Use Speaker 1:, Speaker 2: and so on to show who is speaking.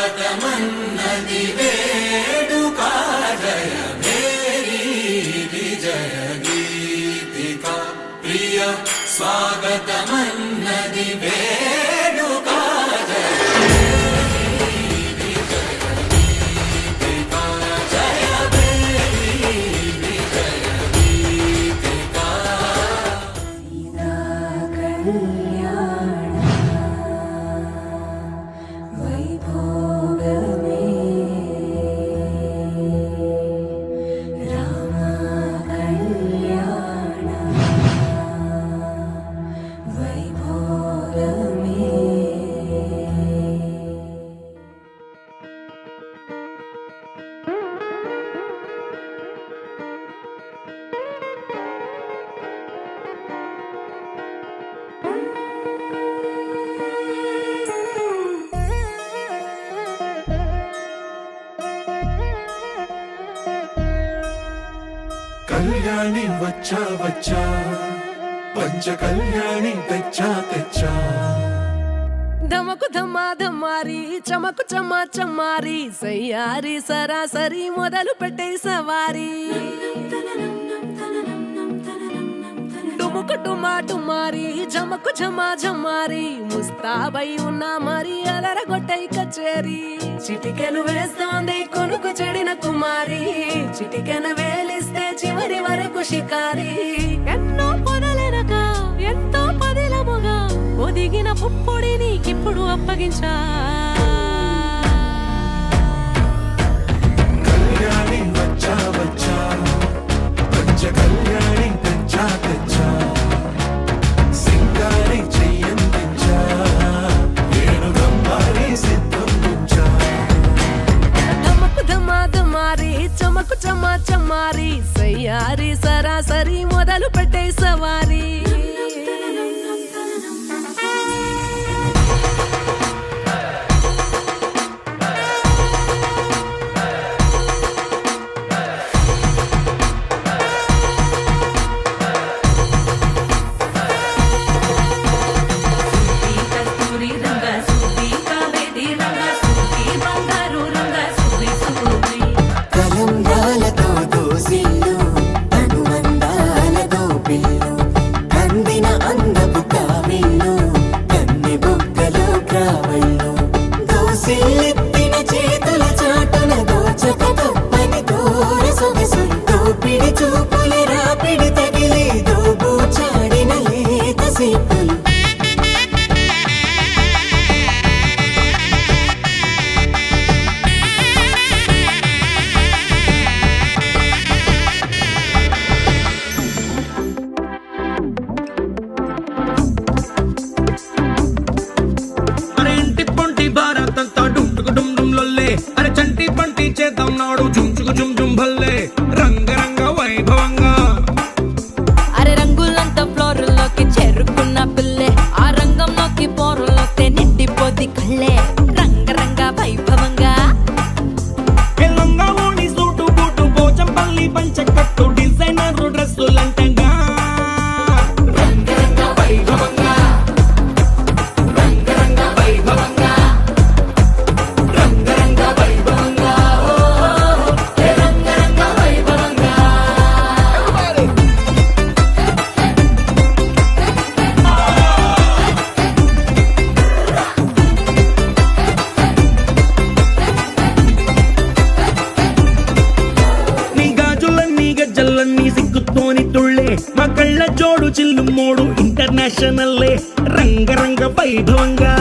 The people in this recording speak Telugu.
Speaker 1: स्वागतमन्नदि वेडुका जय मेरी विजय गीतिका प्रिय स्वागतमन्नदि वेडुका जय मेरी विजय गीतिका जय मेरी विजय गीतिका
Speaker 2: కళ్యాణి వచ్చా వచ్చా పంచ కళ్యాణి తెచ్చా తెచ్చా
Speaker 3: ధమకు ధమ్మా ధమ్మారి చమకు చమ్మా చమ్మారి సయ్యారి సరాసరి మొదలు పెట్టే సవారి డుముకు డుమా డుమారి జమకు ఝమా ఝమారి ముస్తాబై ఉన్నా మరి అలరగొట్టై కచేరి చిటికెను వేస్తోంది కొనుకు చెడిన కుమారి చిటికెను వేలిస్తే చివరి వరకు షికారి ఎన్నో పొదలెనక ఎంతో పదిలముగా ఒదిగిన పుప్పొడి నీకిప్పుడు అప్పగించా
Speaker 2: కళ్యాణి వచ్చా వచ్చా పంచ కళ్యాణి తెచ్చా తెచ్చా సింగారి చెయ్యందించా ఏనుగమ్మారి సిద్ధందించా
Speaker 3: ధమకు ధమా ధమారి చమకు చమ్మా చమ్మారి సయ్యారి సరాసరి మొదలు పెట్టే సవారి
Speaker 4: కలంగాలతో దోసిల్లు అనువందాలతో పిల్లు కందిన అందపు కావిల్లు కన్ని బుగ్గలు క్రావళ్ళు దోసిల్లెత్తిన చేతుల చాటున దోచక తప్పని దూర సొగసులు దోపిడి చూపుల రాపిడి తగిలి దోబూచాడిన లేత సీపులు
Speaker 5: అరే ఇంటి పొంటి భారతంతా డుంటుకు డుమ్ డుమ్ లొల్లే అరే చంటి పంటి చేద్దాం నాడు జుంచుకు జుమ్ జుమ్ భల్లే రంగరంగ వైభవంగా
Speaker 6: అరే రంగులంత ఫ్లోర్లోకి చేరుకున్న పిల్లే ఆ రంగంలోకి పోరులోకి నిండిపోది కళ్ళే రంగరంగ వైభవంగా
Speaker 5: లంగా ఓణి సూటు బూటు పోచంపల్లి పంచకట్టు డిజైనర్ డ్రెస్సులంటంగా రంగరంగ వైభవంగా రంగరంగ వైభవంగా రంగరంగ వైభవంగా రంగరంగ వైభవంగా నీ గాజులన్నీ గజ్జలన్నీ సిగ్గుతోని తుళ్ళే మా కళ్ళ జోడు చిల్లు మోడు ఇంటర్నేషనల్లే రంగరంగ వైభవంగా